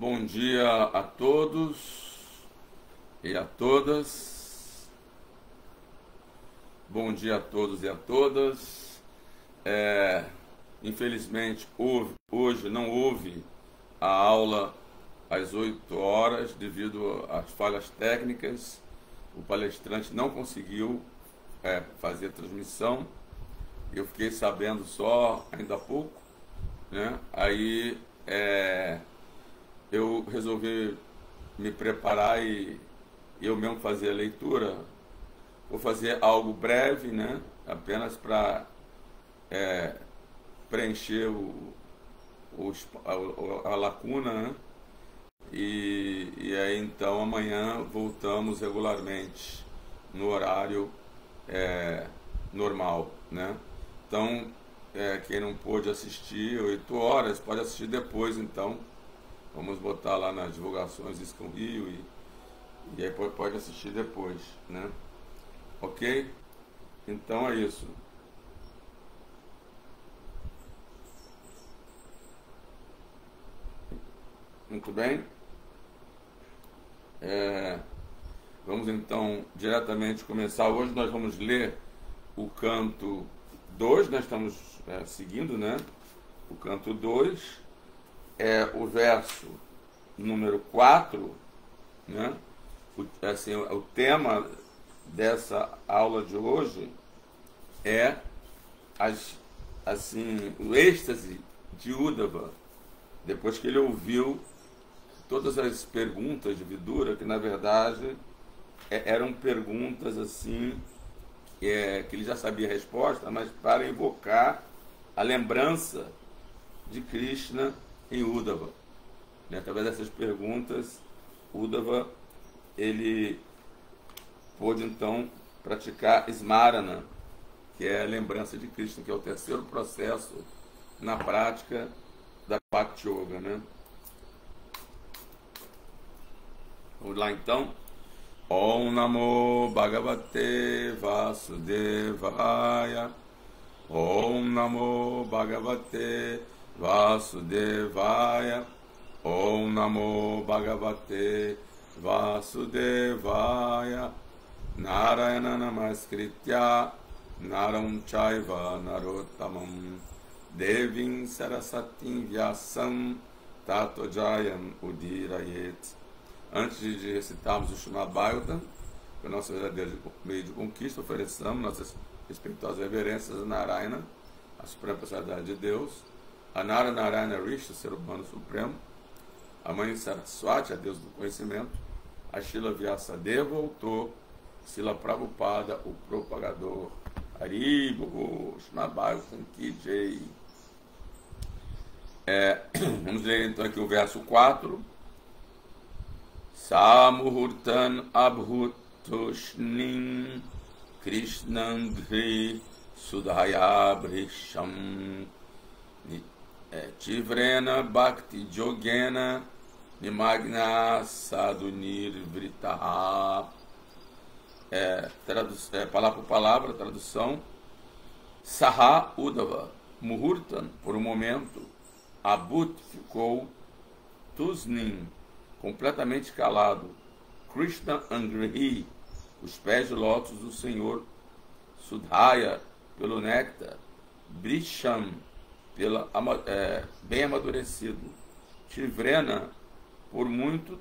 Bom dia a todos e a todas. Bom dia a todos e a todas. Infelizmente, hoje não houve a aula às 8 horas devido às falhas técnicas. O palestrante não conseguiu fazer a transmissão. Eu fiquei sabendo só ainda há pouco, né? Aí eu resolvi me preparar e eu mesmo fazer a leitura. Vou fazer algo breve, né? Apenas para preencher a lacuna, né? E aí então amanhã voltamos regularmente no horário normal, né? Então quem não pôde assistir 8 horas pode assistir depois. Então vamos botar lá nas divulgações isso com o Rio e aí pode assistir depois, né? Ok? Então é isso. Muito bem. Vamos então diretamente começar. Hoje nós vamos ler o canto 2, nós estamos seguindo, né? O canto 2 o verso número 4, né? O tema dessa aula de hoje é o êxtase de Uddhava, depois que ele ouviu todas as perguntas de Vidura, que na verdade eram perguntas assim que ele já sabia a resposta, mas para invocar a lembrança de Krishna em Uddhava, né? Através dessas perguntas, Uddhava ele pôde então praticar Smarana, que é a lembrança de Krishna, que é o terceiro processo na prática da Bhakti Yoga, né? Vamos lá então. Om Namo Bhagavate Vasudevaya. Om Namo Bhagavate Vasudevaya. Om Namo Bhagavate Vasudevaya. Narayana Namaskritya Naram Chaiva Narottamam Devim Sarasatim Vyasam Tato Jayam Udirayet. Antes de recitarmos o Srimad Bhagavatam, que é o nosso verdadeiro meio de conquista, ofereçamos nossas respeitosas reverências a Narayana, a suprema personalidade de Deus, a Narayana Rishi, o ser humano supremo, a mãe Saraswati, a Deus do conhecimento, a Srila Vyasadeva, o autor, Srila Prabhupada, o propagador. Haribo, Srimad Bhagavatam Ki Jai. Vamos ler então aqui o verso 4. Samuhurtan abhutushnim Krishnam Gri Sudhaya Brisham Tivrena Bhakti Jogena Nimagna Sadunir Vritaha. Palavra por palavra, tradução. Saha Uddhava, Muhurtan, por um momento, Abhut ficou, Tusnim, completamente calado, Krishna Angrihi, os pés de lótus do Senhor, Sudhaya, pelo néctar, Brisham, bem amadurecido, Tivrena, por muito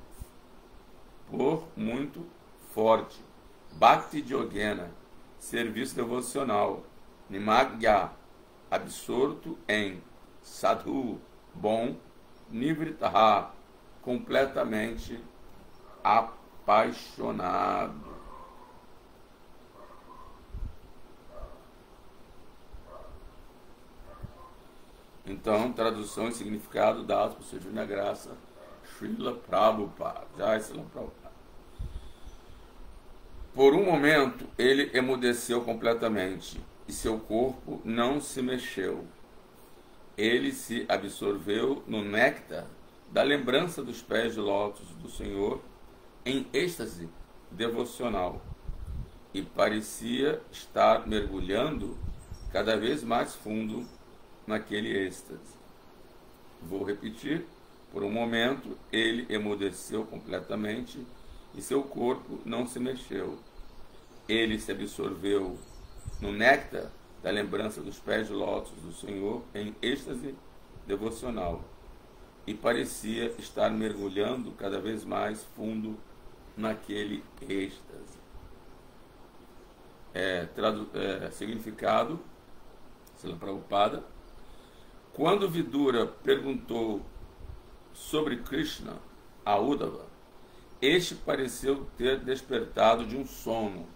forte, Bhakti Yogena, serviço devocional, Nimagya, absorto em, Sadhu, bom, Nivritaha, completamente apaixonado. Então, tradução e significado dados por sua divina graça, Srila Prabhupada. Jai Srila Prabhupada. Por um momento, ele emudeceu completamente e seu corpo não se mexeu. Ele se absorveu no néctar da lembrança dos pés de lótus do Senhor em êxtase devocional e parecia estar mergulhando cada vez mais fundo naquele êxtase. Vou repetir Por um momento, ele emudeceu completamente e seu corpo não se mexeu. Ele se absorveu no néctar da lembrança dos pés de lótus do Senhor em êxtase devocional e parecia estar mergulhando cada vez mais fundo naquele êxtase. Significado, Srila Prabhupada: quando Vidura perguntou sobre Krishna a Uddhava, este pareceu ter despertado de um sono.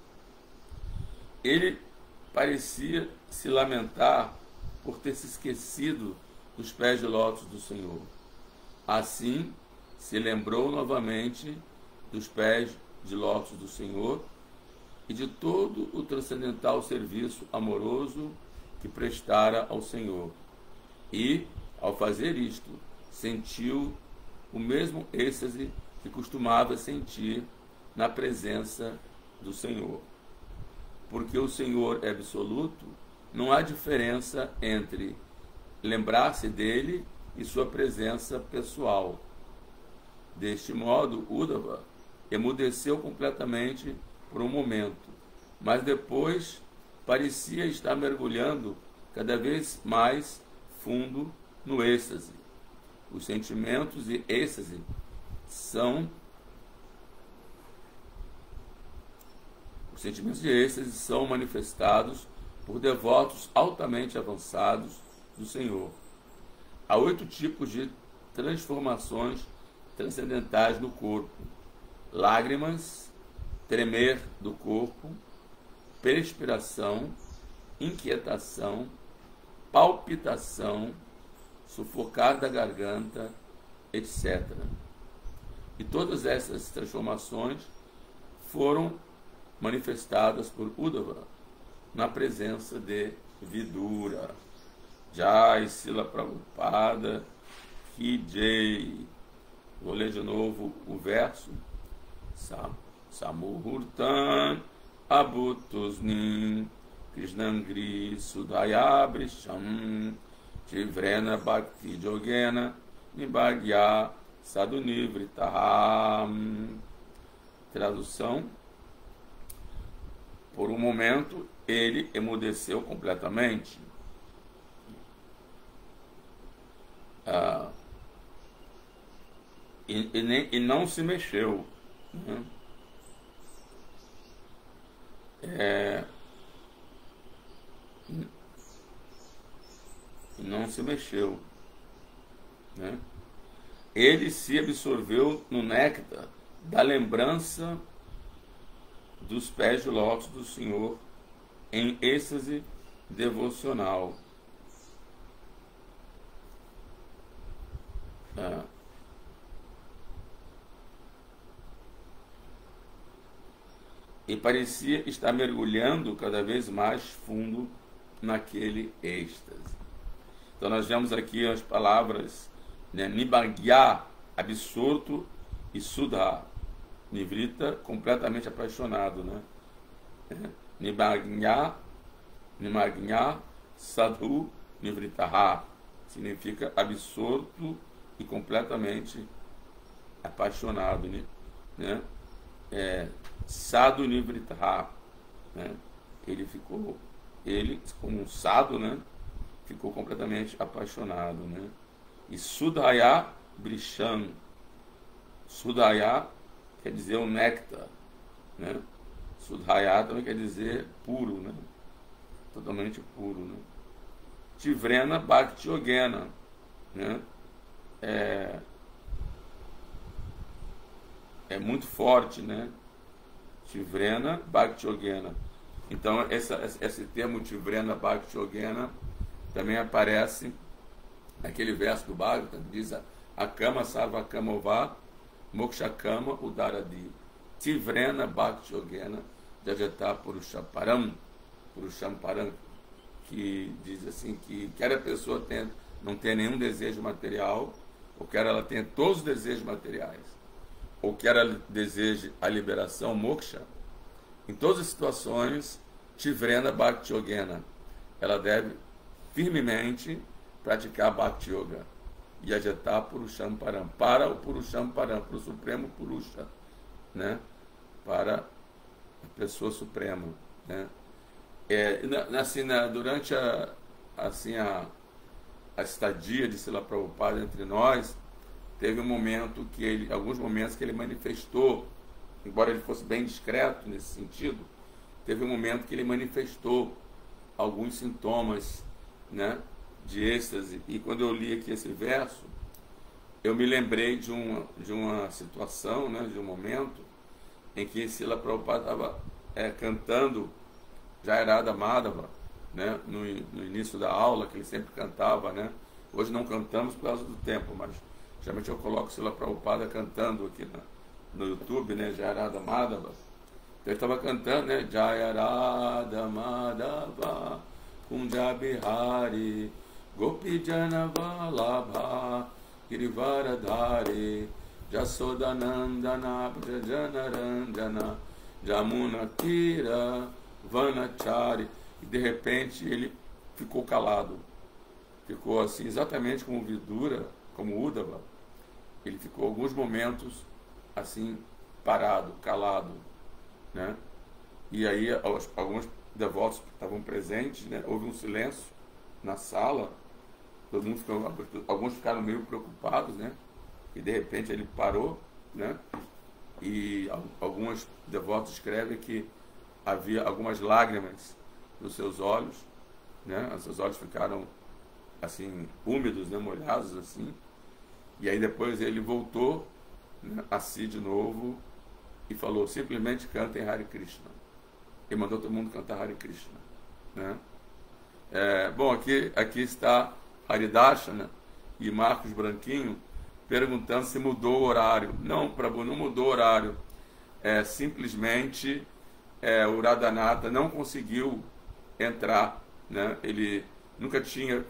Ele parecia se lamentar por ter se esquecido dos pés de lótus do Senhor. Assim, se lembrou novamente dos pés de lótus do Senhor e de todo o transcendental serviço amoroso que prestara ao Senhor. E, ao fazer isto, sentiu o mesmo êxtase que costumava sentir na presença do Senhor. Porque o Senhor é absoluto, não há diferença entre lembrar-se dele e sua presença pessoal. Deste modo, Uddhava emudeceu completamente por um momento, mas depois parecia estar mergulhando cada vez mais fundo no êxtase. Os sentimentos de êxtase são manifestados por devotos altamente avançados do Senhor. Há 8 tipos de transformações transcendentais no corpo: lágrimas, tremer do corpo, perspiração, inquietação, palpitação, sufocar da garganta, etc. E todas essas transformações foram manifestadas por Uddhava na presença de Vidura. Jai Srila Prabhupada Ki Jai. Vou ler de novo o verso. Samuhurtan Abhutusnin Krishnangri Sudhayabrisham Tivrena Bhakti Jogena Nibhagya Sadhunivritaha. Tradução: por um momento ele emudeceu completamente. E não se mexeu, né? Não se mexeu, né? Ele se absorveu no néctar da lembrança dos pés de lótus do Senhor em êxtase devocional. E parecia estar mergulhando cada vez mais fundo naquele êxtase. Então nós vemos aqui as palavras, né, Nibhagya, absorto, e Sudha, Nivrita, completamente apaixonado, né? Nibhagya, Sadhu, Nivritaha, significa absorto e completamente apaixonado, né? Sadhu Nivritaha, né? Ele, como um sadhu, né, ficou completamente apaixonado, né? E Sudhaya Brisham. Sudhaya quer dizer o néctar, né? Sudhaya também quer dizer puro, né? Totalmente puro, né? Tivrena Bhakti Yogena, né? É muito forte, né? Tivrena Bhakti Yogena. Então esse termo Tivrena Bhakti Yogena também aparece naquele verso do Bhagavatam que diz: Akama Sarva Kamova Moksha Kama Udaradi Tivrena Bhakti Yogena Jajata Purushamparam, que diz assim que quer a pessoa não tenha nenhum desejo material, ou quer ela tenha todos os desejos materiais, ou quer ela deseje a liberação, moksha, em todas as situações, Tivrena Bhakti Yogena, ela deve firmemente praticar Bhakti Yoga. Yajata Purusham Param, para o Purusham Param, para o Supremo Purusha, né? Para a pessoa suprema, né? Assim, durante a estadia de Srila Prabhupada entre nós, teve um momento que alguns momentos que ele manifestou, embora ele fosse bem discreto nesse sentido, teve um momento que ele manifestou alguns sintomas, né, de êxtase. E quando eu li aqui esse verso, eu me lembrei de uma situação, né, de um momento em que Srila Prabhupada estava cantando Jayarada Madhava, né, no início da aula, que ele sempre cantava, né? Hoje não cantamos por causa do tempo, mas geralmente eu coloco Srila Prabhupada cantando aqui no YouTube, né, Jayarada Madhava. Então ele estava cantando, né, Jayarada Madhava Kunjabihari Gopi Janavalabha Girivaradhari Jasodanandana Brajanarandana Jamuna Tira Vanachari. E de repente ele ficou calado, ficou assim, exatamente como Vidura, como Uddhava. Ele ficou alguns momentos assim, parado, calado, né? E aí alguns devotos que estavam presentes, né, houve um silêncio na sala, todo mundo alguns ficaram meio preocupados, né? E de repente ele parou, né? E alguns devotos escrevem que havia algumas lágrimas nos seus olhos, né? Os seus olhos ficaram assim úmidos, né? Molhados assim. E aí depois ele voltou, né, a si de novo e falou: simplesmente cantem Hare Krishna. E mandou todo mundo cantar Hare Krishna, né? Bom, aqui está Haridarshana e Marcos Branquinho perguntando se mudou o horário. Não, Prabhu, não mudou o horário. Simplesmente o Radhanatha não conseguiu entrar, né? Ele nunca tinha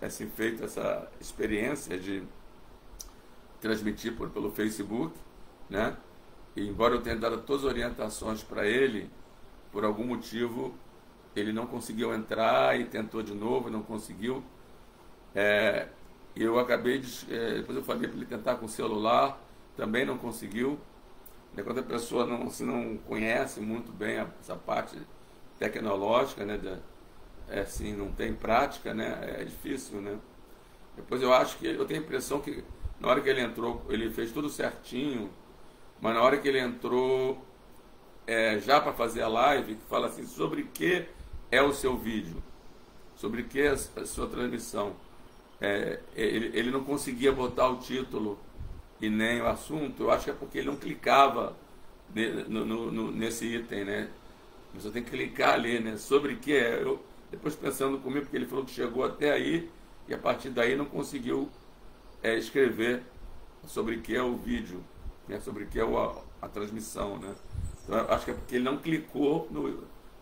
assim, feito essa experiência de transmitir pelo Facebook, né? E embora eu tenha dado todas as orientações para ele, por algum motivo ele não conseguiu entrar e tentou de novo, não conseguiu. Eu acabei depois eu falei para ele tentar com o celular, também não conseguiu. Quando a pessoa não conhece muito bem essa parte tecnológica, né, assim, não tem prática, né, é difícil, né? Depois eu tenho a impressão que na hora que ele entrou, ele fez tudo certinho, mas na hora que ele entrou já para fazer a live, que fala assim, sobre que é o seu vídeo, sobre que é a sua transmissão, ele não conseguia botar o título e nem o assunto. Eu acho que é porque ele não clicava nesse item, né? Você tem que clicar ali, né? Sobre que é. Eu, depois pensando comigo, porque ele falou que chegou até aí e a partir daí não conseguiu escrever sobre que é o vídeo, né? Sobre que é a transmissão, né? Então eu acho que é porque ele não clicou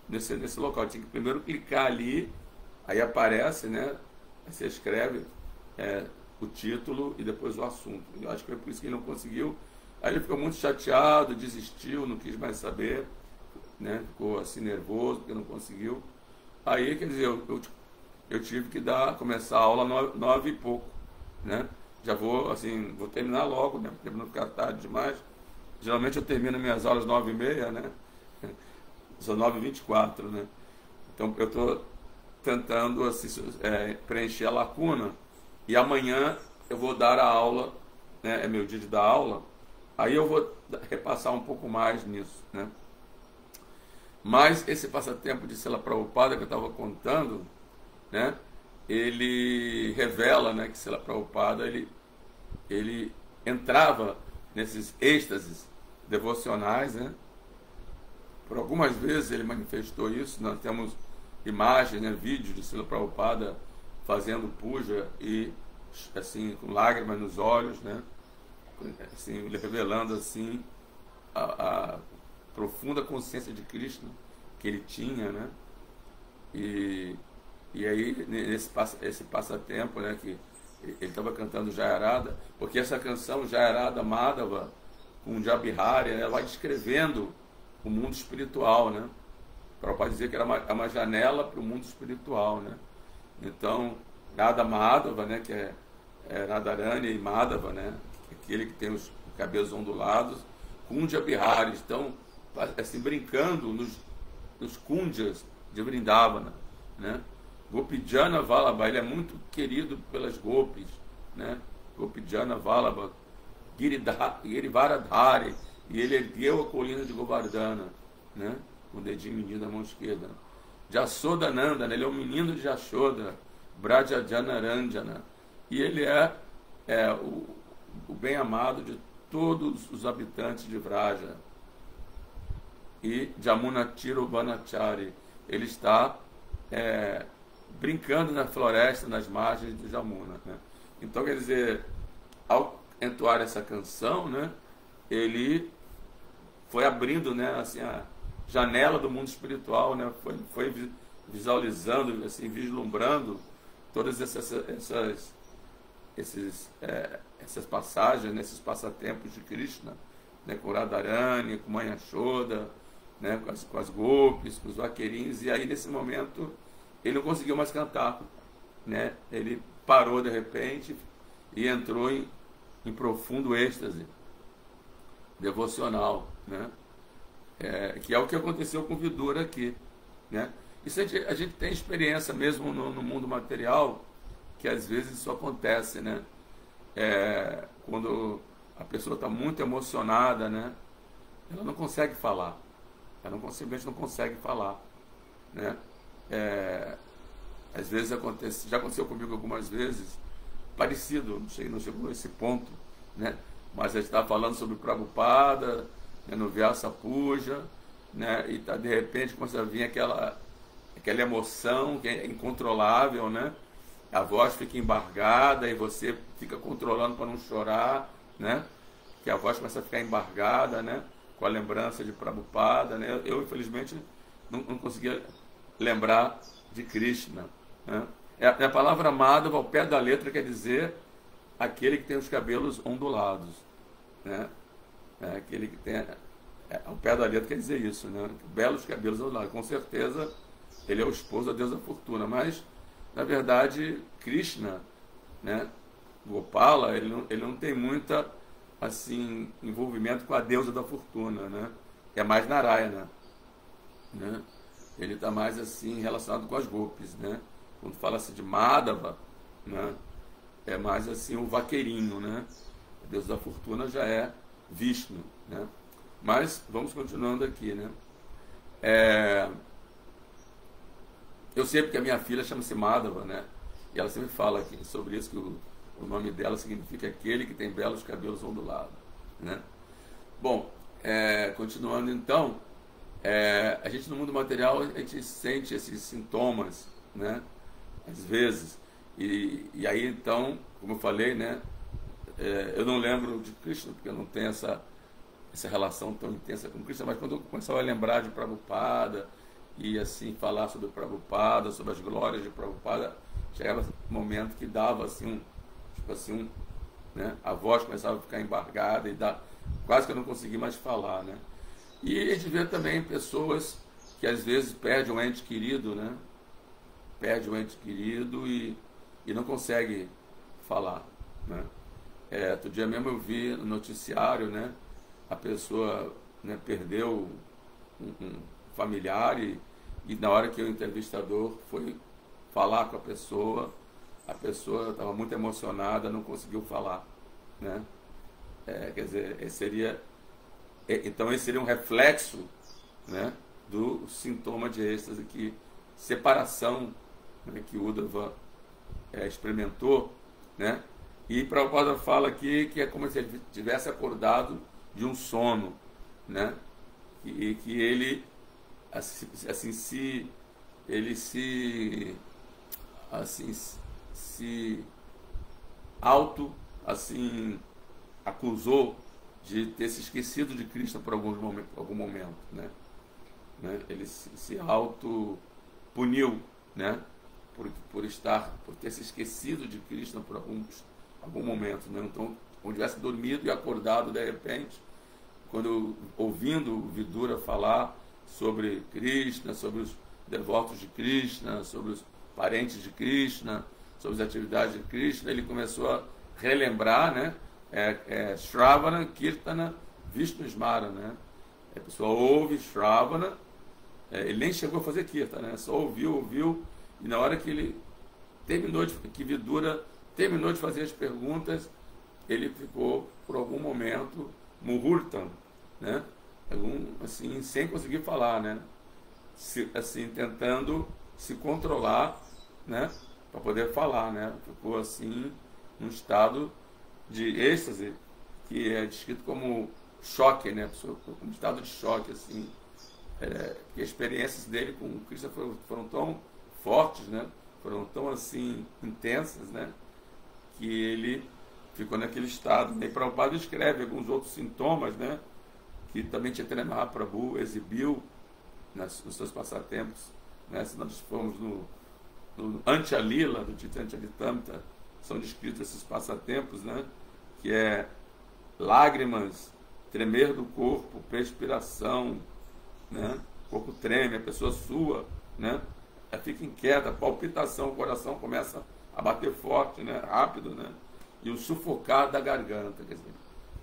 nesse local. Tinha que primeiro clicar ali, aí aparece, né? Aí você escreve o título e depois o assunto. Eu acho que foi por isso que ele não conseguiu. Aí ele ficou muito chateado, desistiu, não quis mais saber, né? Ficou assim nervoso porque não conseguiu. Aí, quer dizer, eu tive que começar a aula 9 e pouco, né? Já vou terminar logo, né? Porque não ficar tarde demais. Geralmente eu termino minhas aulas 9h30, né? São 9h24, né? Então eu estou tentando assim, preencher a lacuna. E amanhã eu vou dar a aula, né? É meu dia de dar aula. Aí eu vou repassar um pouco mais nisso, né? Mas esse passatempo de Srila Prabhupada que eu estava contando, né? Ele revela, né, que Srila Prabhupada ele entrava nesses êxtases devocionais, né? Por algumas vezes ele manifestou isso. Nós temos imagens, né, vídeos de Srila Prabhupada fazendo puja e assim com lágrimas nos olhos, né? Assim, revelando assim a profunda consciência de Krishna que ele tinha, né? E aí esse passatempo, né, que ele estava cantando Jayarada, porque essa canção Jayarada Madhava com Jabihari, ela vai descrevendo o mundo espiritual, né? Para dizer que era uma janela para o mundo espiritual, né? Então Radha Madhava, né, que é Radharani e Madhava, né? Aquele que tem os cabelos ondulados, Kundya Bihari, estão assim, brincando nos Kundyas de Vrindavana, né? Gopijana Vallabha, ele é muito querido pelas gopis, né? Gopijana Vallabha, Girivaradhari, e ele ergueu a colina de Govardhana, né? Com o dedinho medindo da mão esquerda. Jasodananda, né? Ele é o menino de Jashoda, Brajajanaranjana, e ele é o bem-amado de todos os habitantes de Vraja. E Jamunatiro Vanachari, ele está brincando na floresta, nas margens do Jamuna, né? Então, quer dizer, ao entoar essa canção, né, ele foi abrindo, né, assim, a janela do mundo espiritual, né, foi visualizando, assim, vislumbrando todas essas passagens, nesses passatempos de Krishna, né, com Radharani, com Mãe Yashoda, né, com as gopis, com os vaqueirinhos, e aí nesse momento ele não conseguiu mais cantar, né, ele parou de repente e entrou em profundo êxtase devocional, né, que é o que aconteceu com o Vidura aqui, né. Isso a gente tem experiência mesmo no mundo material, que às vezes isso acontece, né, quando a pessoa está muito emocionada, né, ela não consegue falar, simplesmente não consegue falar, né. Às vezes acontece, já aconteceu comigo algumas vezes, parecido, não chegou a esse ponto, né, mas a gente estava falando sobre Prabhupada, né, no Vyasa Puja, né, e de repente começa a vir aquela emoção que é incontrolável, né, a voz fica embargada e você fica controlando para não chorar, né, que a voz começa a ficar embargada, né, com a lembrança de Prabhupada, né. Eu infelizmente não conseguia lembrar de Krishna, né. A palavra Madhava, ao pé da letra, quer dizer aquele que tem os cabelos ondulados, né, aquele que tem, ao pé da letra quer dizer isso, né, belos cabelos ondulados. Com certeza ele é o esposo da deusa Fortuna, mas na verdade Krishna, né, Gopala, ele não tem muita assim envolvimento com a deusa da fortuna, né, é mais Narayana, né, ele está mais assim relacionado com as gopis, né. Quando fala-se de Madhava, né, é mais assim o vaqueirinho, né, a deusa da fortuna já é Vishnu, né. Mas vamos continuando aqui, né. Eu sei porque a minha filha chama-se Madhava, né, e ela sempre fala aqui sobre isso, que o nome dela significa aquele que tem belos cabelos ondulados, né. Bom, continuando então, a gente no mundo material, a gente sente esses sintomas, né, às vezes, e aí então, como eu falei, né, eu não lembro de Krishna, porque eu não tenho essa relação tão intensa com Krishna, mas quando eu começava a lembrar de Prabhupada, e assim, falar sobre Prabhupada, sobre as glórias de Prabhupada, chegava um momento que dava assim, né, a voz começava a ficar embargada, e quase que eu não conseguia mais falar, né. E a gente vê também pessoas que às vezes perdem um ente querido, né, e não consegue falar, né. Outro dia mesmo eu vi no noticiário, né, a pessoa, né, perdeu um familiar, e na hora que o entrevistador foi falar com a pessoa estava muito emocionada, não conseguiu falar, né. Quer dizer, então esse seria um reflexo, né, do sintoma de êxtase, separação, né, que Uddhava experimentou, né. E Prabhupada fala aqui que é como se ele tivesse acordado de um sono, né, e que ele se auto acusou de ter se esquecido de Krishna por algum momento, né? Ele se auto puniu, né, por ter se esquecido de Krishna por algum momento, né? Então, quando tivesse dormido e acordado de repente, quando ouvindo o Vidura falar sobre Krishna, sobre os devotos de Krishna, sobre os parentes de Krishna, sobre as atividades de Krishna, ele começou relembrar, né? Shravana, Kirtana, Vishnu Smara, né? A pessoa ouve Shravana, ele nem chegou a fazer Kirtana, né? Só ouviu, e na hora que ele que Vidura terminou de fazer as perguntas, ele ficou, por algum momento, Muhurtam, né? Assim, sem conseguir falar, né? Assim, tentando se controlar, né? Para poder falar, né? Ficou assim, num estado de êxtase, que é descrito como choque, né? Um estado de choque, assim. Porque as experiências dele com o Krishna foram tão fortes, né? Foram tão, assim, intensas, né? Que ele ficou naquele estado. E Prabhupada escreve alguns outros sintomas, né? Que também Chaitanya Mahaprabhu exibiu nos seus passatempos, né? Se nós formos no Antya-lila do Chaitanya Charitamrita, são descritos esses passatempos, né? Que é lágrimas, tremer do corpo, perspiração, né? O corpo treme, a pessoa sua, né? Ela fica inquieta, palpitação, o coração começa a bater forte, né? Rápido, né? E o sufocar da garganta, quer dizer,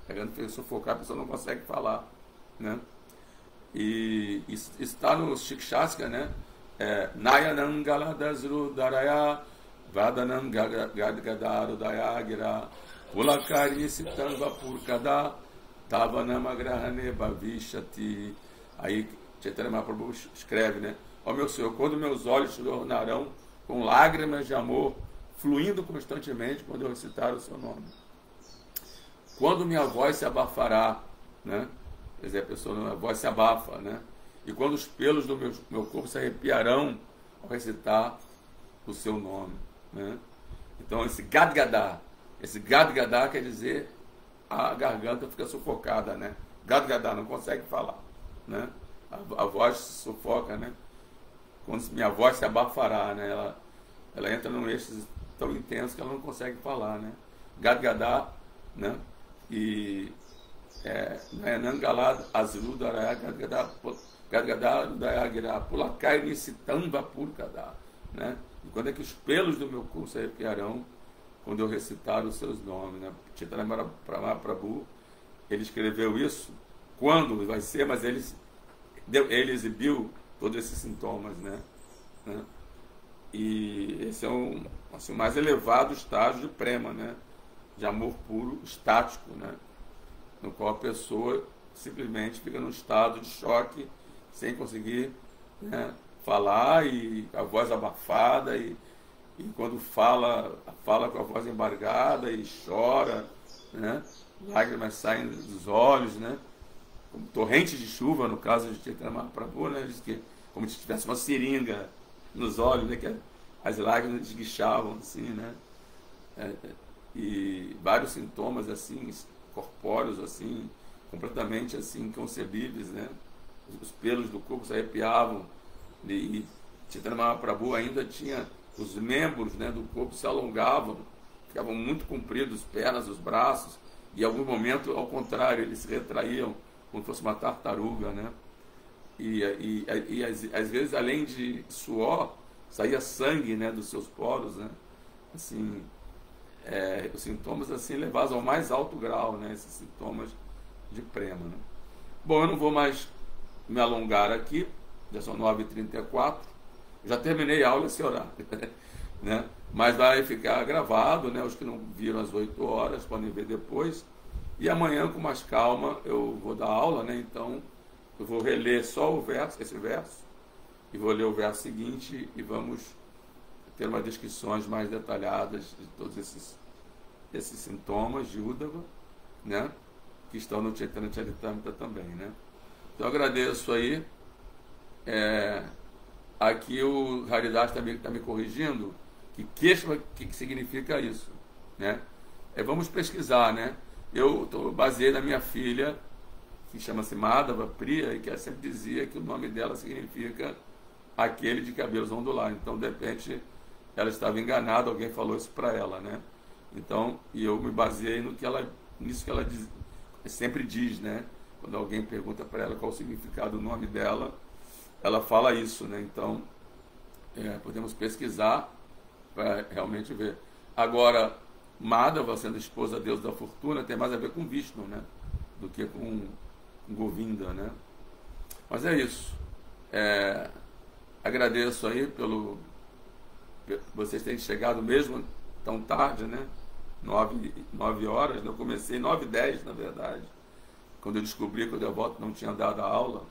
a garganta fica sufocar, a pessoa não consegue falar, né? E está no Shikshastra, né? Nayanangaladazru Daraya Vadanam Gadgadaru Dayagira Pulakari Sitanga Purkada Tavanamagrahane Bhavishati. Aí Chaitanya Mahaprabhu escreve, né? Ó meu Senhor, quando meus olhos se tornarão com lágrimas de amor fluindo constantemente quando eu recitar o seu nome. Quando minha voz se abafará, né? Quer dizer, a voz se abafa, né? E quando os pelos do meu corpo se arrepiarão ao recitar o seu nome, né? Então esse Gadgadá quer dizer a garganta fica sufocada, né? Gadgadá, não consegue falar, né? A voz se sufoca, né? Quando minha voz se abafará, né? Ela entra num êxtase tão intenso que ela não consegue falar, né? Gadgadá, né? E Nangalad Azru Daraya Gadgadá Dayagira Pulakai Nisitamba Purkada, né? E quando é que os pelos do meu corpo se arrepiarão quando eu recitar os seus nomes, né? Chaitanya Mahaprabhu, ele escreveu isso quando vai ser, mas ele exibiu todos esses sintomas, né? E esse é assim, o mais elevado estágio de prema, né? De amor puro, estático, né? No qual a pessoa simplesmente fica num estado de choque, sem conseguir, né, falar, e a voz abafada, e quando fala com a voz embargada e chora, né? Lágrimas saem dos olhos, né? Como torrentes de chuva, no caso de Chaitanya Mahaprabhu, né? Diz que como se tivesse uma seringa nos olhos, né? Que as lágrimas esguichavam, assim, né? E vários sintomas, assim, corpóreos, assim, completamente, assim, inconcebíveis, né? Os pelos do corpo se arrepiavam, e Chaitanya Mahaprabhu ainda tinha os membros, né, do corpo se alongavam, ficavam muito compridos, as pernas, os braços, e em algum momento, ao contrário, eles se retraíam como se fosse uma tartaruga, né? E às vezes, além de suor, saía sangue, né, dos seus poros, né? Assim, os sintomas assim levados ao mais alto grau, né? Esses sintomas de prema, né? Bom, eu não vou mais me alongar aqui, já são 9h34, já terminei a aula esse horário, né? Mas vai ficar gravado, né? Os que não viram às 8 horas podem ver depois, e amanhã com mais calma eu vou dar aula, né? Então eu vou reler só esse verso, e vou ler o verso seguinte, e vamos ter umas descrições mais detalhadas de todos esses sintomas de Uddhava, né? Que estão no Chaitanya Charitamrita também, né? Então eu agradeço aí. Aqui o Haridas também está me corrigindo, que Keshava, que significa isso, né? Vamos pesquisar, né? Eu baseei na minha filha, que chama-se Madhava Priya, e que ela sempre dizia que o nome dela significa aquele de cabelos ondulados. Então, de repente, ela estava enganada, alguém falou isso para ela, né? Então, e eu me baseei nisso que ela sempre diz, né? Quando alguém pergunta para ela qual o significado do nome dela, ela fala isso, né? Então, podemos pesquisar para realmente ver. Agora, Madhava, sendo esposa deus da fortuna, tem mais a ver com Vishnu, né? Do que com Govinda, né? Mas é isso. Agradeço aí vocês terem chegado mesmo tão tarde, né? 9 horas, né? Eu comecei 9h10, na verdade. Quando eu descobri que o devoto não tinha dado a aula,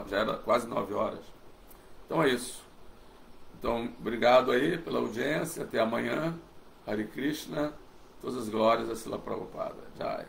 já era quase 9 horas. Então é isso. Então, obrigado aí pela audiência. Até amanhã. Hare Krishna. Todas as glórias a Srila Prabhupada. Jai.